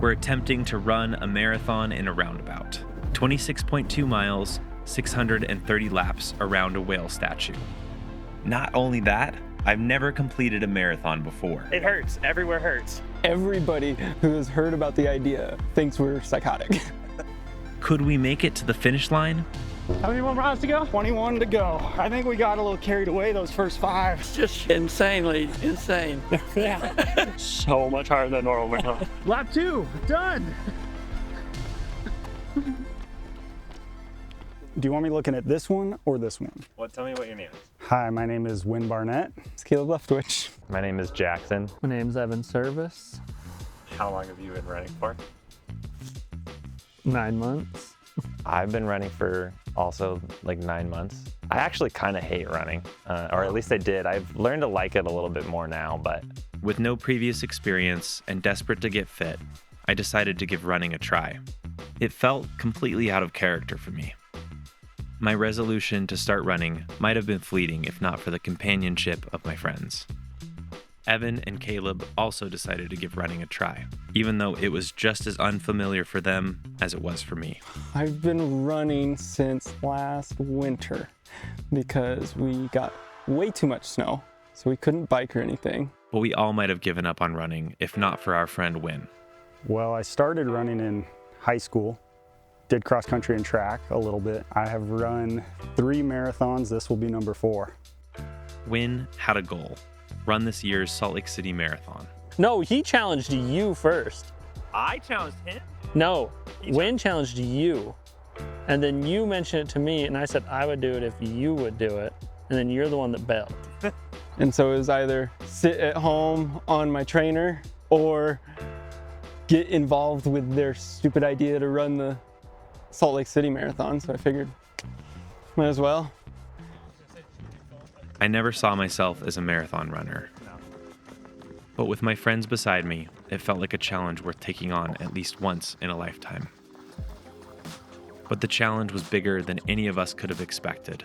We're attempting to run a marathon in a roundabout. 26.2 miles, 630 laps around a whale statue. Not only that, I've never completed a marathon before. It hurts. Everywhere hurts. Everybody who has heard about the idea thinks we're psychotic. Could we make it to the finish line? How many more miles to go? 21 to go. I think we got a little carried away those first 5. It's just insanely insane. Yeah. So much higher than normal. Lap 2, done. Do you want me looking at this one or this one? Well, tell me what your name is. Hi, my name is Win Barnett. It's Caleb Leftwich. My name is Jackson. My name's Evan Service. How long have you been running for? 9 months. I've been running for also like 9 months. I actually kind of hate running, or at least I did. I've learned to like it a little bit more now, but. With no previous experience and desperate to get fit, I decided to give running a try. It felt completely out of character for me. My resolution to start running might have been fleeting if not for the companionship of my friends. Evan and Caleb also decided to give running a try, even though it was just as unfamiliar for them as it was for me. I've been running since last winter because we got way too much snow, so we couldn't bike or anything. But we all might have given up on running if not for our friend Win. Well, I started running in high school. Did cross country and track a little bit. I have run 3 marathons. This will be number 4. Win had a goal: run this year's Salt Lake City Marathon. No, he challenged you first. I challenged him? No, Win challenged you. And then you mentioned it to me, and I said I would do it if you would do it. And then you're the one that bailed. And so it was either sit at home on my trainer or get involved with their stupid idea to run the Salt Lake City Marathon. So I figured, might as well. I never saw myself as a marathon runner. But with my friends beside me, it felt like a challenge worth taking on at least once in a lifetime. But the challenge was bigger than any of us could have expected,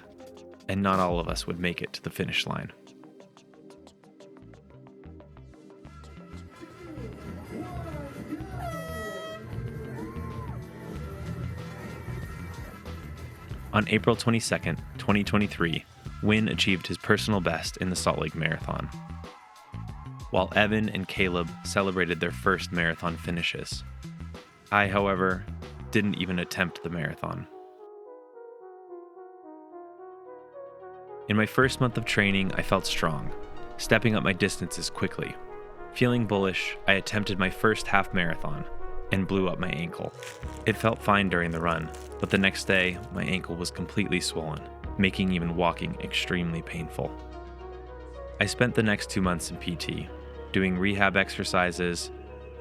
and not all of us would make it to the finish line. On April 22nd, 2023, Win achieved his personal best in the Salt Lake Marathon, while Evan and Caleb celebrated their first marathon finishes. I, however, didn't even attempt the marathon. In my first month of training, I felt strong, stepping up my distances quickly. Feeling bullish, I attempted my first half marathon and blew up my ankle. It felt fine during the run, but the next day, my ankle was completely swollen, making even walking extremely painful. I spent the next 2 months in PT, doing rehab exercises,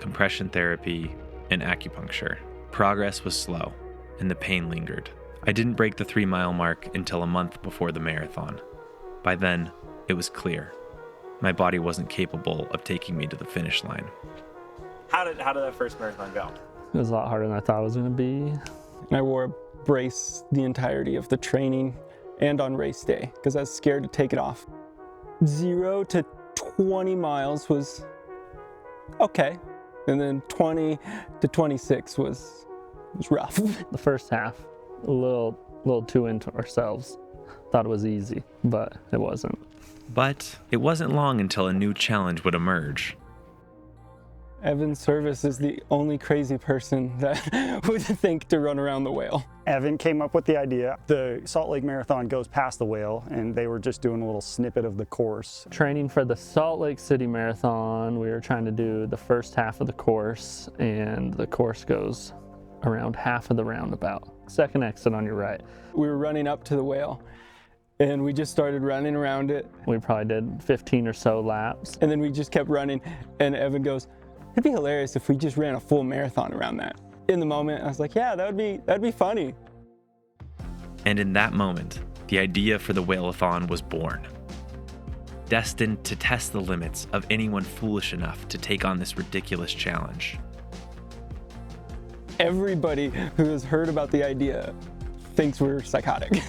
compression therapy, and acupuncture. Progress was slow, and the pain lingered. I didn't break the 3-mile mark until a month before the marathon. By then, it was clear. My body wasn't capable of taking me to the finish line. How did that first marathon go? It was a lot harder than I thought it was going to be. And I wore a brace the entirety of the training and on race day because I was scared to take it off. 0 to 20 miles was okay. And then 20 to 26 was rough. The first half, a little too into ourselves. Thought it was easy, but it wasn't. But it wasn't long until a new challenge would emerge. Evan Service is the only crazy person that would think to run around the whale. Evan came up with the idea. The Salt Lake Marathon goes past the whale, and they were just doing a little snippet of the course. Training for the Salt Lake City Marathon, we were trying to do the first half of the course, and the course goes around half of the roundabout. Second exit on your right. We were running up to the whale, and we just started running around it. We probably did 15 or so laps. And then we just kept running, and Evan goes, "It'd be hilarious if we just ran a full marathon around that." In the moment, I was like, yeah, that'd be funny. And in that moment, the idea for the Whaleathon was born. Destined to test the limits of anyone foolish enough to take on this ridiculous challenge. Everybody who has heard about the idea thinks we're psychotic.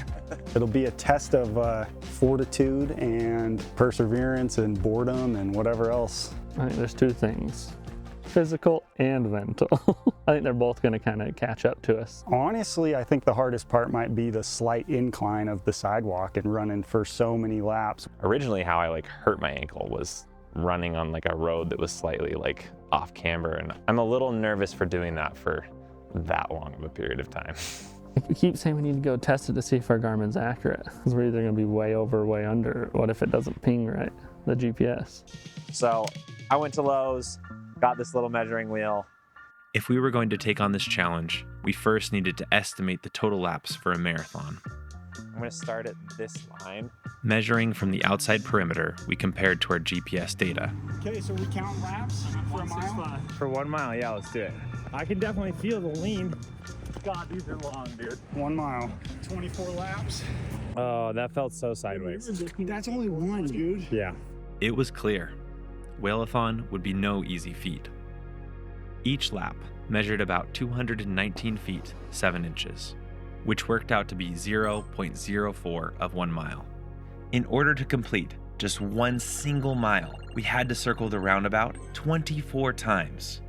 It'll be a test of fortitude and perseverance and boredom and whatever else. I think there's 2 things. physical and mental. I think they're both going to kind of catch up to us. Honestly, I think the hardest part might be the slight incline of the sidewalk and running for so many laps. Originally, how I hurt my ankle was running on a road that was slightly off camber, and I'm a little nervous for doing that for that long of a period of time. We keep saying we need to go test it to see if our Garmin's accurate, because we're either going to be way over or way under. What if it doesn't ping right, the GPS? So I went to Lowe's, got this little measuring wheel. If we were going to take on this challenge, we first needed to estimate the total laps for a marathon. I'm gonna start at this line. Measuring from the outside perimeter, we compared to our GPS data. Okay, so we count laps for a mile? For 1 mile, yeah, let's do it. I can definitely feel the lean. God, these are long, dude. 1 mile, 24 laps. Oh, that felt so sideways. That's only one, dude. Yeah. It was clear. Whaleathon would be no easy feat. Each lap measured about 219 feet, 7 inches, which worked out to be 0.04 of 1 mile. In order to complete just one single mile, we had to circle the roundabout 24 times.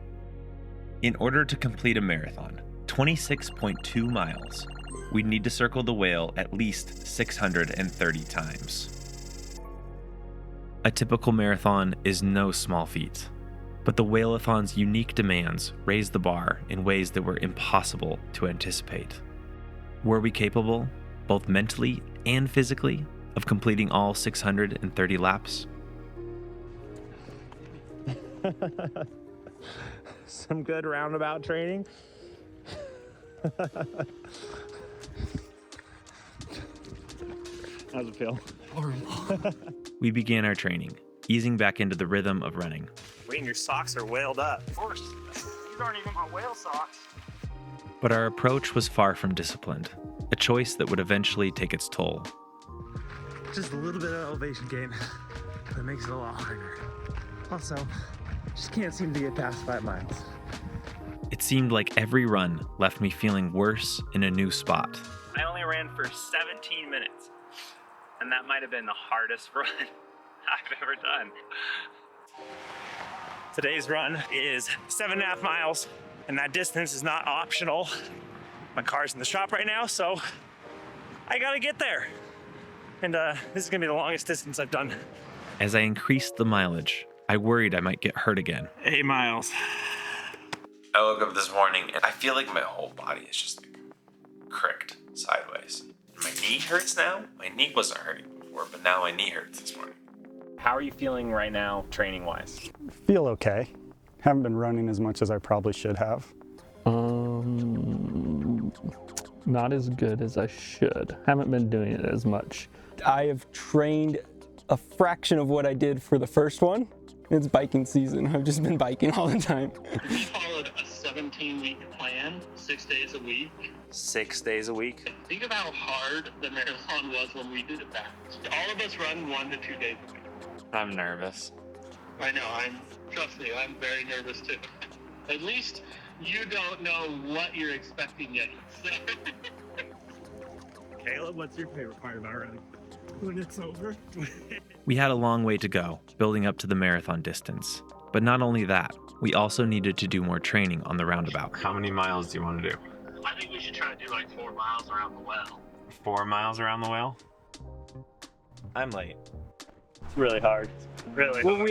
In order to complete a marathon, 26.2 miles, we'd need to circle the whale at least 630 times. A typical marathon is no small feat, but the Whaleathon's unique demands raised the bar in ways that were impossible to anticipate. Were we capable, both mentally and physically, of completing all 630 laps? Some good roundabout training. How's it feel? We began our training, easing back into the rhythm of running. Wayne, your socks are whaled up. Of course. These aren't even my whale socks. But our approach was far from disciplined, a choice that would eventually take its toll. Just a little bit of elevation gain. That makes it a lot harder. Also, just can't seem to get past 5 miles. It seemed like every run left me feeling worse in a new spot. I only ran for 17 minutes, and that might have been the hardest run I've ever done. Today's run is 7.5 miles, and that distance is not optional. My car's in the shop right now, so I gotta get there. And this is gonna be the longest distance I've done. As I increased the mileage, I worried I might get hurt again. 8 miles. I woke up this morning and I feel like my whole body is just cricked sideways. My knee hurts now. My knee wasn't hurting before, but now my knee hurts this morning. How are you feeling right now, training-wise? Feel okay. Haven't been running as much as I probably should have. Not as good as I should. Haven't been doing it as much. I have trained a fraction of what I did for the first one. It's biking season. I've just been biking all the time. We followed a 17-week plan, 6 days a week. 6 days a week? Think of how hard the marathon was when we did it back. All of us run 1 to 2 days a week. I'm nervous. I know, trust me, I'm very nervous too. At least you don't know what you're expecting yet. Caleb, what's your favorite part about running? When it's over. We had a long way to go, building up to the marathon distance. But not only that, we also needed to do more training on the roundabout. How many miles do you want to do? I think we should try to do like 4 miles around the well. 4 miles around the whale? I'm late. It's really hard. Really Well, hard.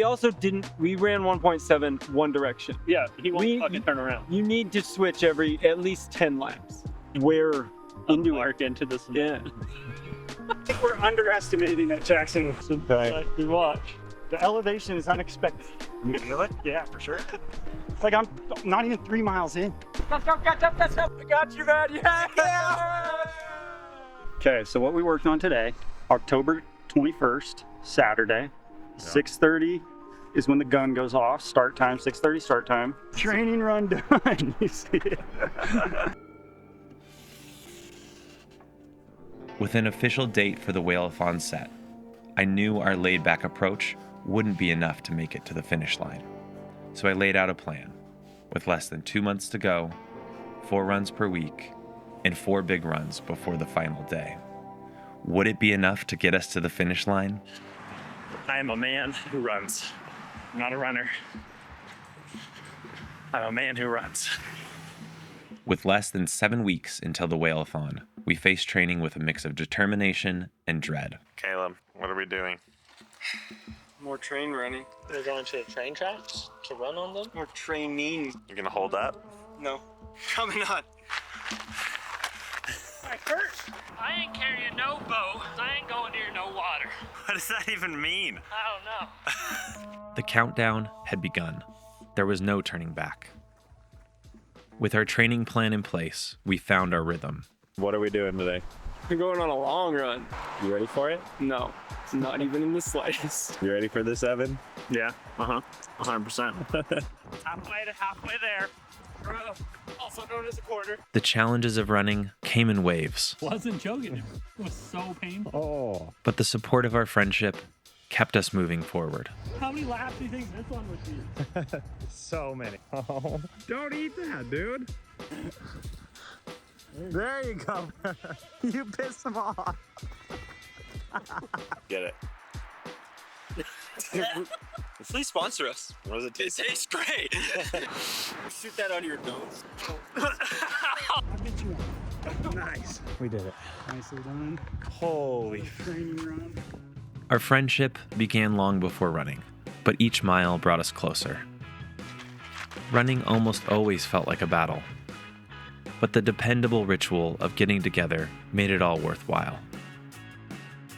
we ran 1.7 one direction. Yeah, he won't fucking turn around. You need to switch every at least 10 laps. We're into it. Arc into this. Yeah. I think we're underestimating it, Jackson. Like, we watch. The elevation is unexpected. You feel it? Yeah, for sure. It's like I'm not even 3 miles in. Let's go, catch up. I got you, man. Yeah. Okay, so what we worked on today, October 21st, Saturday, 6:30 is when the gun goes off. Start time, 6:30 start time. Training run done. You see it? With an official date for the Whaleathon set, I knew our laid-back approach wouldn't be enough to make it to the finish line. So I laid out a plan. With less than 2 months to go, 4 runs per week, and 4 big runs before the final day. Would it be enough to get us to the finish line? I am a man who runs, not a runner. I'm a man who runs. With less than 7 weeks until the Whaleathon, we face training with a mix of determination and dread. Caleb, what are we doing? More train running. They're going to the train tracks to run on them? More training. You gonna hold up? No, probably not. I hurt. I ain't carrying no boat. I ain't going near no water. What does that even mean? I don't know. The countdown had begun. There was no turning back. With our training plan in place, we found our rhythm. What are we doing today? We're going on a long run. You ready for it? No, not even in the slightest. You ready for this, Evan? Yeah, 100%. halfway there. Also known as a quarter. The challenges of running came in waves, Wasn't joking. It was so painful. Oh. but the support of our friendship kept us moving forward. How many laps do you think this one would be? So many. Oh. Don't eat that, dude. There you go. You pissed them off. Get it. Please sponsor us. What does it It taste? tastes great. Shoot that out of your nose. Nice. We did it. Nicely done. Holy. Training run. Our friendship began long before running, but each mile brought us closer. Running almost always felt like a battle, but the dependable ritual of getting together made it all worthwhile.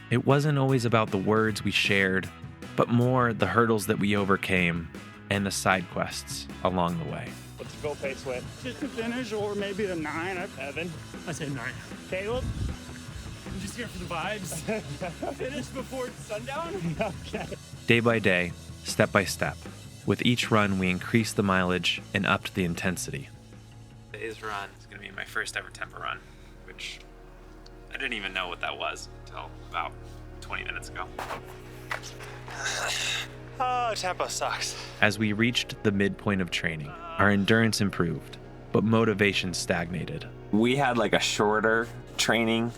It wasn't always about the words we shared, but more the hurdles that we overcame and the side quests along the way. What's your goal pace with? Just to finish, or maybe a 9. Evan? I say 9. Caleb? I'm just here for the vibes. Finish before sundown? Okay. Day by day, step by step, with each run we increased the mileage and upped the intensity. Today's run is going to be my first ever tempo run, which I didn't even know what that was until about 20 minutes ago. Oh, tempo sucks. As we reached the midpoint of training, our endurance improved, but motivation stagnated. We had like a shorter training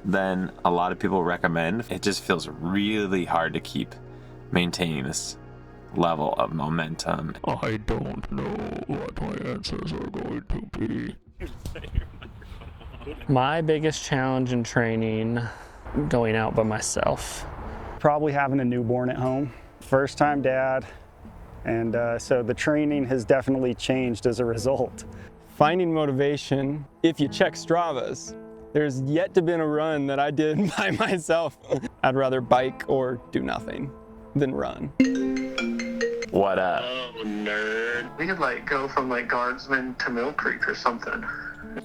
than a lot of people recommend. It just feels really hard to keep maintaining this level of momentum. I don't know what my answers are going to be. My biggest challenge in training, going out by myself. Probably having a newborn at home. First time dad. And so the training has definitely changed as a result. Finding motivation, if you check Stravas, there's yet to been a run that I did by myself. I'd rather bike or do nothing than run. What up? Oh, nerd. We could like go from like Guardsman to Mill Creek or something.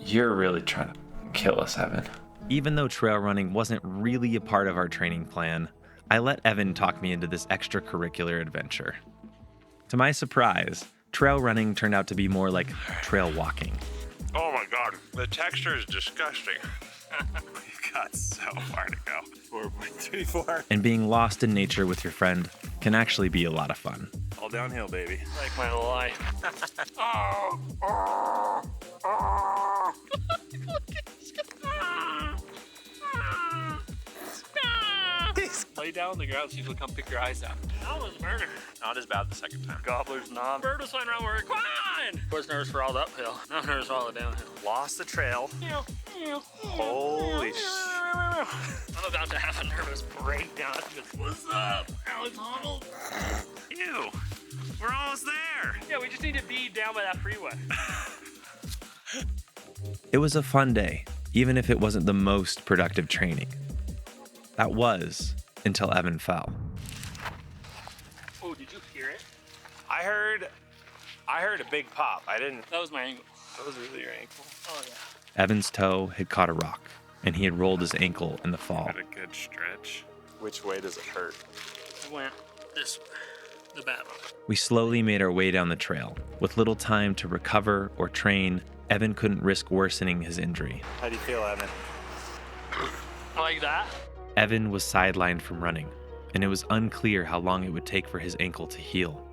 You're really trying to kill us, Evan. Even though trail running wasn't really a part of our training plan, I let Evan talk me into this extracurricular adventure. To my surprise, trail running turned out to be more like trail walking. Oh my god, the texture is disgusting. We've got so far to go. 4.34. And being lost in nature with your friend can actually be a lot of fun. All downhill, baby. Like my life. Lay down on the ground so you can come pick your eyes out. That was a murder. Not as bad the second time. Gobbler's knob. Bird was flying around where come on! I was nervous for all the uphill. Now I'm nervous for all the downhill. Lost the trail. Holy sh! I'm about to have a nervous breakdown. What's up, Alex Honnold? Ew. We're almost there. Yeah, we just need to be down by that freeway. It was a fun day, even if it wasn't the most productive training. That was until Evan fell. Oh, did you hear it? I heard a big pop. I didn't. That was my ankle. That was really your ankle. Oh, yeah. Evan's toe had caught a rock, and he had rolled his ankle in the fall. Got a good stretch. Which way does it hurt? I went this way. The bad one. We slowly made our way down the trail. With little time to recover or train, Evan couldn't risk worsening his injury. How do you feel, Evan? Like that? Evan was sidelined from running, and it was unclear how long it would take for his ankle to heal.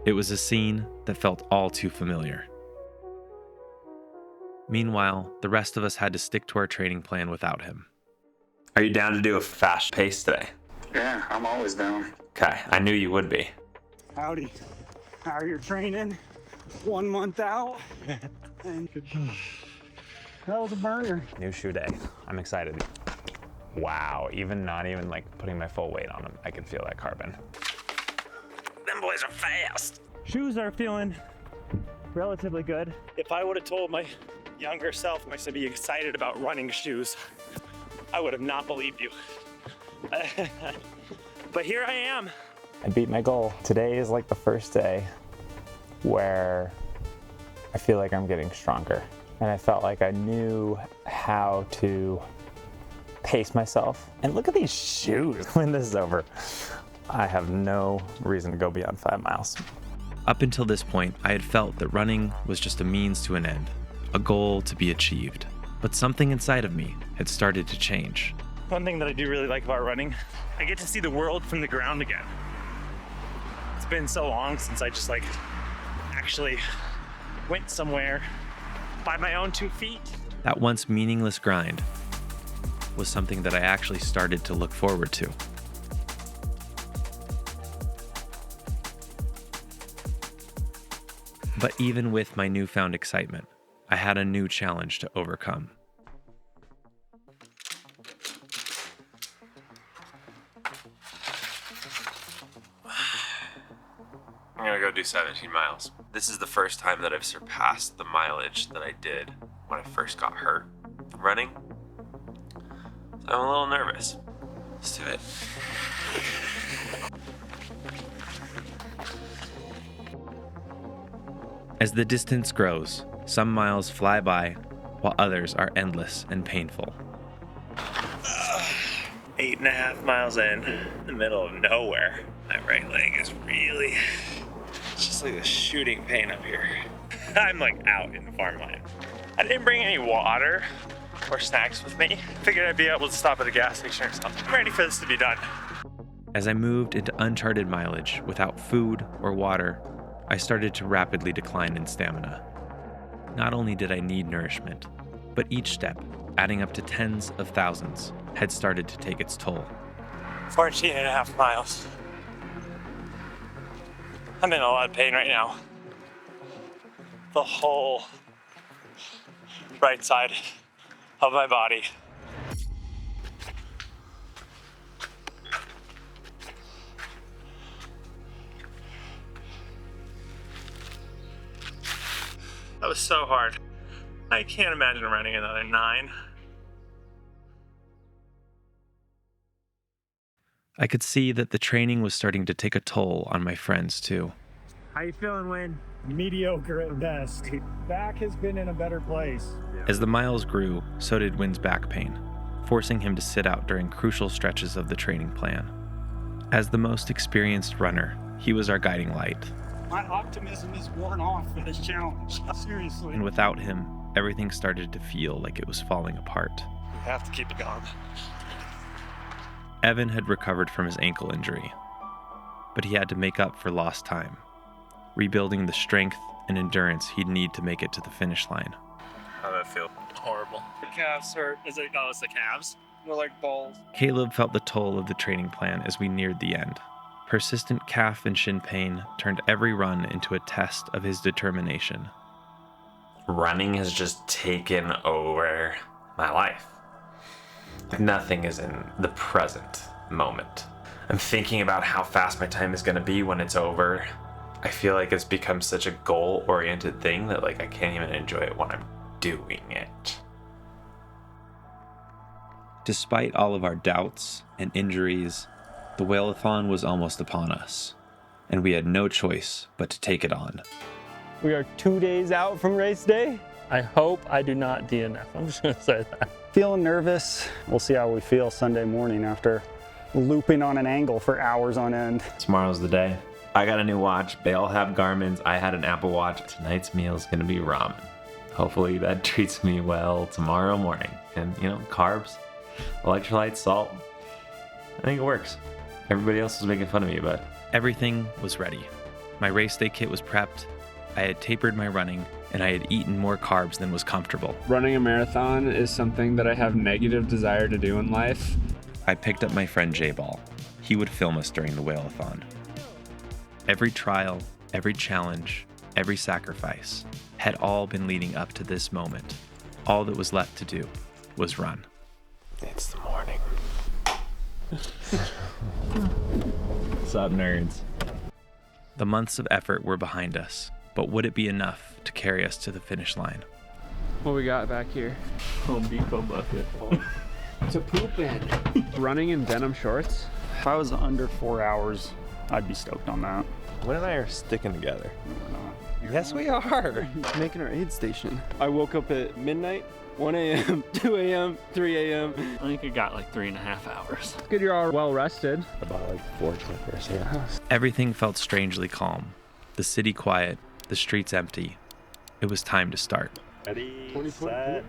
It was a scene that felt all too familiar. Meanwhile, the rest of us had to stick to our training plan without him. Are you down to do a fast pace today? Yeah, I'm always down. Okay, I knew you would be. Howdy. How are you training? 1 month out. And that was a burner. New shoe day. I'm excited. Wow, not even like putting my full weight on them, I can feel that carbon. Them boys are fast. Shoes are feeling relatively good. If I would have told my younger self I should be excited about running shoes, I would have not believed you. But here I am. I beat my goal. Today is like the first day where I feel like I'm getting stronger. And I felt like I knew how to pace myself. And look at these shoes when this is over. I have no reason to go beyond 5 miles. Up until this point, I had felt that running was just a means to an end, a goal to be achieved. But something inside of me had started to change. One thing that I do really like about running, I get to see the world from the ground again. It's been so long since I just actually went somewhere by my own 2 feet. That once meaningless grind was something that I actually started to look forward to. But even with my newfound excitement, I had a new challenge to overcome. I'm gonna go do 17 miles. This is the first time that I've surpassed the mileage that I did when I first got hurt running. So I'm a little nervous. Let's do it. As the distance grows, some miles fly by, while others are endless and painful. 8.5 miles in the middle of nowhere. My right leg is really, it's just like a shooting pain up here. I'm out in the farmland. I didn't bring any water or snacks with me. Figured I'd be able to stop at a gas station or something. I'm ready for this to be done. As I moved into uncharted mileage without food or water, I started to rapidly decline in stamina. Not only did I need nourishment, but each step, adding up to tens of thousands, had started to take its toll. 14.5 miles. I'm in a lot of pain right now. The whole right side of my body. That was so hard. I can't imagine running another 9. I could see that the training was starting to take a toll on my friends too. How you feeling, Wayne? Mediocre at best. Back has been in a better place. As the miles grew, so did Wynn's back pain, forcing him to sit out during crucial stretches of the training plan. As the most experienced runner, he was our guiding light. My optimism is worn off for this challenge. Seriously. And without him, everything started to feel like it was falling apart. We have to keep it going. Evan had recovered from his ankle injury, but he had to make up for lost time, rebuilding the strength and endurance he'd need to make it to the finish line. How'd that feel? Horrible. The calves hurt. It's the calves. They're like balls. Caleb felt the toll of the training plan as we neared the end. Persistent calf and shin pain turned every run into a test of his determination. Running has just taken over my life. Nothing is in the present moment. I'm thinking about how fast my time is going to be when it's over. I feel like it's become such a goal-oriented thing that I can't even enjoy it when I'm doing it. Despite all of our doubts and injuries, the Whaleathon was almost upon us, and we had no choice but to take it on. We are 2 days out from race day. I hope I do not DNF. I'm just going to say that. Feeling nervous. We'll see how we feel Sunday morning after looping on an angle for hours on end. Tomorrow's the day. I got a new watch. They all have Garmin's. I had an Apple Watch. Tonight's meal is going to be ramen. Hopefully that treats me well tomorrow morning. And, carbs, electrolytes, salt. I think it works. Everybody else was making fun of me, but Everything was ready. My race day kit was prepped, I had tapered my running, and I had eaten more carbs than was comfortable. Running a marathon is something that I have negative desire to do in life. I picked up my friend J-Ball. He would film us during the Whaleathon. Every trial, every challenge, every sacrifice had all been leading up to this moment. All that was left to do was run. It's the morning. What's up, nerds? The months of effort were behind us, but would it be enough to carry us to the finish line? What we got back here? Home Depot bucket. To poop in. Running in denim shorts. If I was under 4 hours, I'd be stoked on that. Win and I are sticking together. We're not. Yes, we are. Making our aid station. I woke up at midnight, 1 a.m., 2 a.m., 3 a.m. I think it got like 3.5 hours. It's good you're all well rested. About like 4 clippers, yeah. Everything felt strangely calm. The city quiet, the streets empty. It was time to start. Ready, 20, set,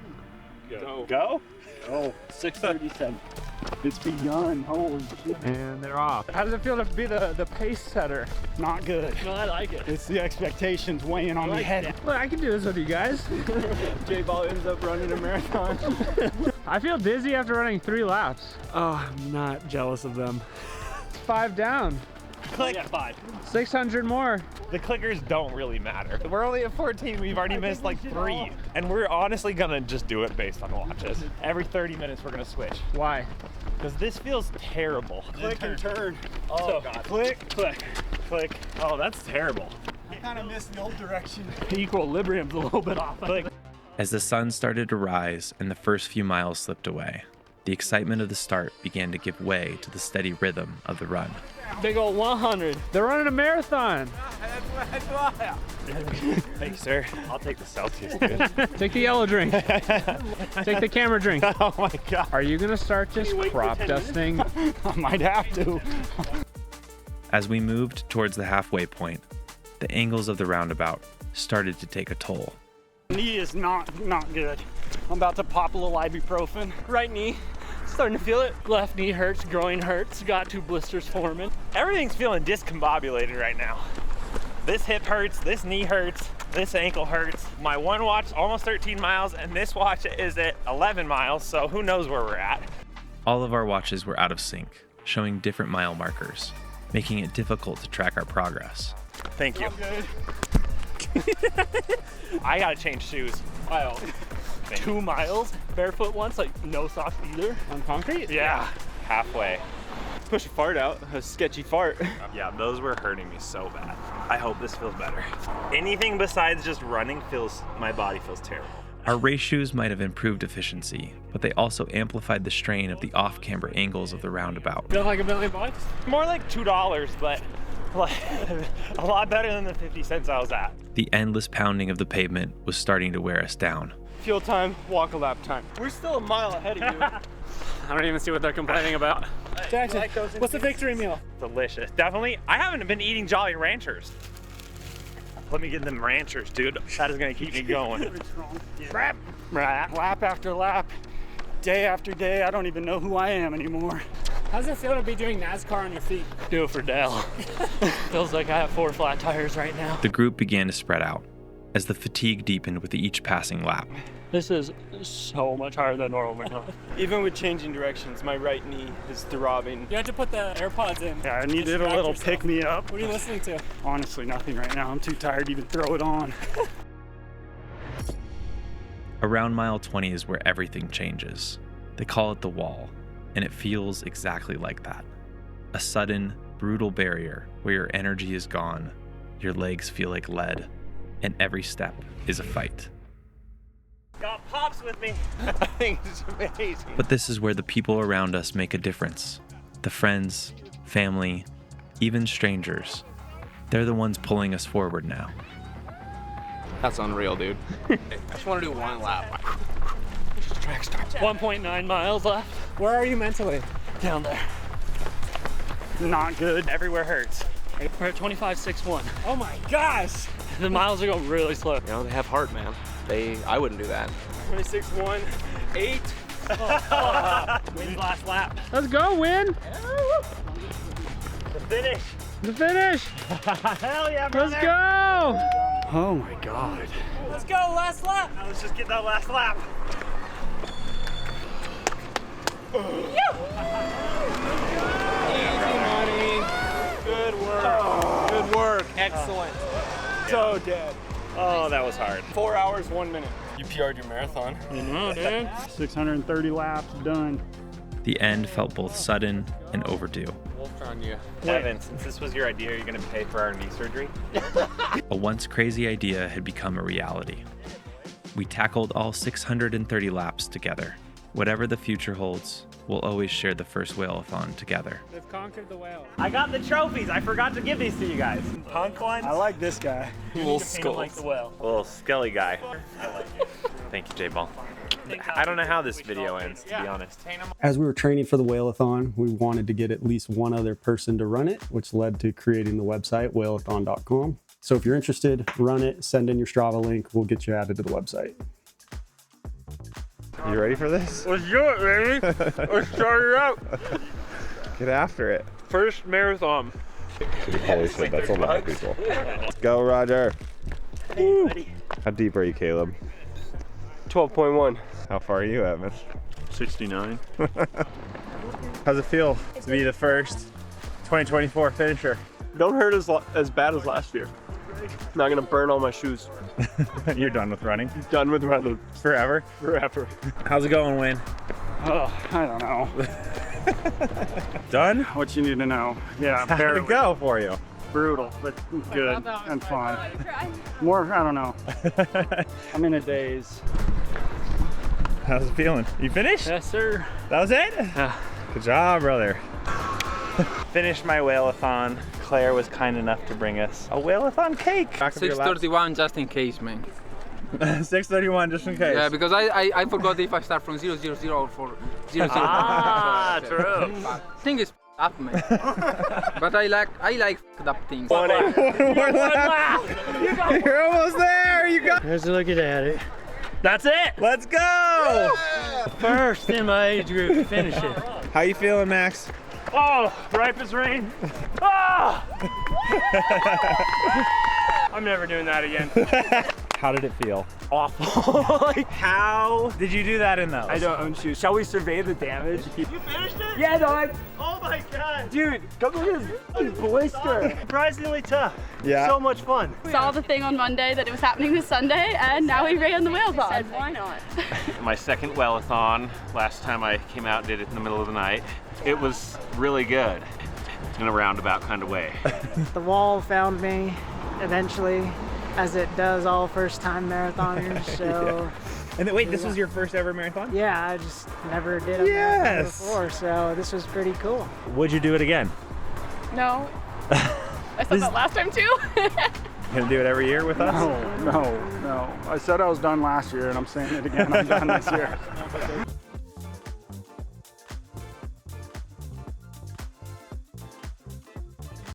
Go. go? Oh, 6:37. It's begun. Holy shit. And they're off. How does it feel to be the pace setter? Not good. No, I like it. It's the expectations weighing on my head. Look, I can do this with you guys. J-Ball ends up running a marathon. I feel dizzy after running 3 laps. Oh, I'm not jealous of them. 5 down. Click. 600 more. The clickers don't really matter. We're only at 14. We've already missed like 3. And we're honestly gonna just do it based on watches. Every 30 minutes we're gonna switch. Why? Because this feels terrible. Click and turn. Oh God. Click, click. Click. Oh, that's terrible. I kind of missed the old direction. Equilibrium's a little bit off. Click. As the sun started to rise and the first few miles slipped away, the excitement of the start began to give way to the steady rhythm of the run. Big old 100. They're running a marathon. Thank you, sir. I'll take the Celsius, dude. Take the yellow drink. Take the camera drink. Oh my God. Are you gonna start just crop dusting? I might have to. As we moved towards the halfway point, the angles of the roundabout started to take a toll. Knee is not good. I'm about to pop a little ibuprofen. Right knee. Starting to feel it. Left knee hurts, groin hurts. Got 2 blisters forming. Everything's feeling discombobulated right now. This hip hurts, this knee hurts, this ankle hurts. My one watch almost 13 miles and this watch is at 11 miles, so who knows where we're at. All of our watches were out of sync, showing different mile markers, making it difficult to track our progress. Thank you. I gotta change shoes. Wow. 2 miles barefoot once, like no socks either. On concrete? Yeah, halfway. Push a fart out, a sketchy fart. Yeah, those were hurting me so bad. I hope this feels better. Anything besides just running my body feels terrible. Our race shoes might have improved efficiency, but they also amplified the strain of the off-camber angles of the roundabout. Feel like $1 million? More like $2, but like a lot better than the 50 cents I was at. The endless pounding of the pavement was starting to wear us down. Fuel time, walk a lap time. We're still a mile ahead of you. I don't even see what they're complaining about. Jackson, what's the victory meal? Delicious. Definitely. I haven't been eating Jolly Ranchers. Let me get them Ranchers, dude. That is gonna keep me going. Lap after lap, day after day. I don't even know who I am anymore. How does it feel to be doing NASCAR on your feet? Do it for Dale. Feels like I have 4 flat tires right now. The group began to spread out as the fatigue deepened with each passing lap. This is so much higher than normal. Even with changing directions, my right knee is throbbing. You have to put the AirPods in. Yeah, I needed a little pick me up. What are you listening to? Honestly, nothing right now. I'm too tired to even throw it on. Around mile 20 is where everything changes. They call it the wall, and it feels exactly like that. A sudden, brutal barrier where your energy is gone, your legs feel like lead, and every step is a fight. Got Pops with me. I think it's amazing. But this is where the people around us make a difference. The friends, family, even strangers. They're the ones pulling us forward now. That's unreal, dude. I just want to do 1 lap. Track starts. 1.9 miles left. Where are you mentally? Down there. Not good. Everywhere hurts. We're at 25.61. Oh my gosh! The miles are going really slow. You know, they have heart, man. I wouldn't do that. 26.1, 8. Wins last lap. Let's go, win! The finish. The finish! Hell yeah, brother. Let's go! Oh my God. Let's go, last lap. Now let's just get that last lap. Easy money. Good work. Good work. Excellent. So dead. Oh, that was hard. 4 hours, 1 minute. You PR'd your marathon. You know, dude. 630 laps done. The end felt both sudden and overdue. Wolfed on you. Evan, since this was your idea, are you going to pay for our knee surgery? A once crazy idea had become a reality. We tackled all 630 laps together. Whatever the future holds, we'll always share the first Whaleathon together. We've conquered the whale. I got the trophies. I forgot to give these to you guys. Punk ones. I like this guy. Little Like the whale. Little skelly guy. Thank you, J-Ball. I don't know how this video ends, to be honest. As we were training for the Whaleathon, we wanted to get at least one other person to run it, which led to creating the website, whaleathon.com. So if you're interested, run it, send in your Strava link, we'll get you added to the website. You ready for this? Let's do it, baby. Let's start it out. Get after it. First marathon. Holy shit, that's a lot of people. Let's go, Roger. Hey, buddy. How deep are you, Caleb? 12.1. How far are you, Evan? 69. How's it feel to be the first 2024 finisher? Don't hurt as bad as last year. Not gonna burn all my shoes. You're done with running? Done with running. Forever? Forever. How's it going, Win? Oh, I don't know. Done? What you need to know. Yeah, How'd barely. it go for you? Brutal, but good and fun. More, I don't know. I'm in a daze. How's it feeling? You finished? Yes, sir. That was it? Good job, brother. Finished my Whaleathon. Claire was kind enough to bring us a Whaleathon cake. 6:31 just in case, man. 6:31 just in case. Yeah, because I forgot if I start from 000 or for 000. Ah, true. Thing is up, man. But I like f***ed up things. One lap. You're almost there. You got. Here's a look at it. That's it. Let's go. First in my age group to finish it. How you feeling, Max? Oh, ripe as rain. Ah! I'm never doing that again. How did it feel? Awful. Like, how did you do that in those? I don't own shoes. Shall we survey the damage? You finished it? Yeah, dog. Oh my god. Dude, come look at this blister. Surprisingly tough. Yeah. So much fun. Saw the thing on Monday that it was happening this Sunday, and now we ran the Whaleathon. Said, why not? My second Whaleathon. Last time I came out and did it in the middle of the night. It was really good in a roundabout kind of way. The wall found me eventually, as it does all first-time marathoners. So. Yeah. And then, wait, this was your first ever marathon? Yeah, I just never did a marathon before, so this was pretty cool. Would you do it again? No. I said that last time too. Gonna do it every year with us? No. I said I was done last year, and I'm saying it again. I'm done this year.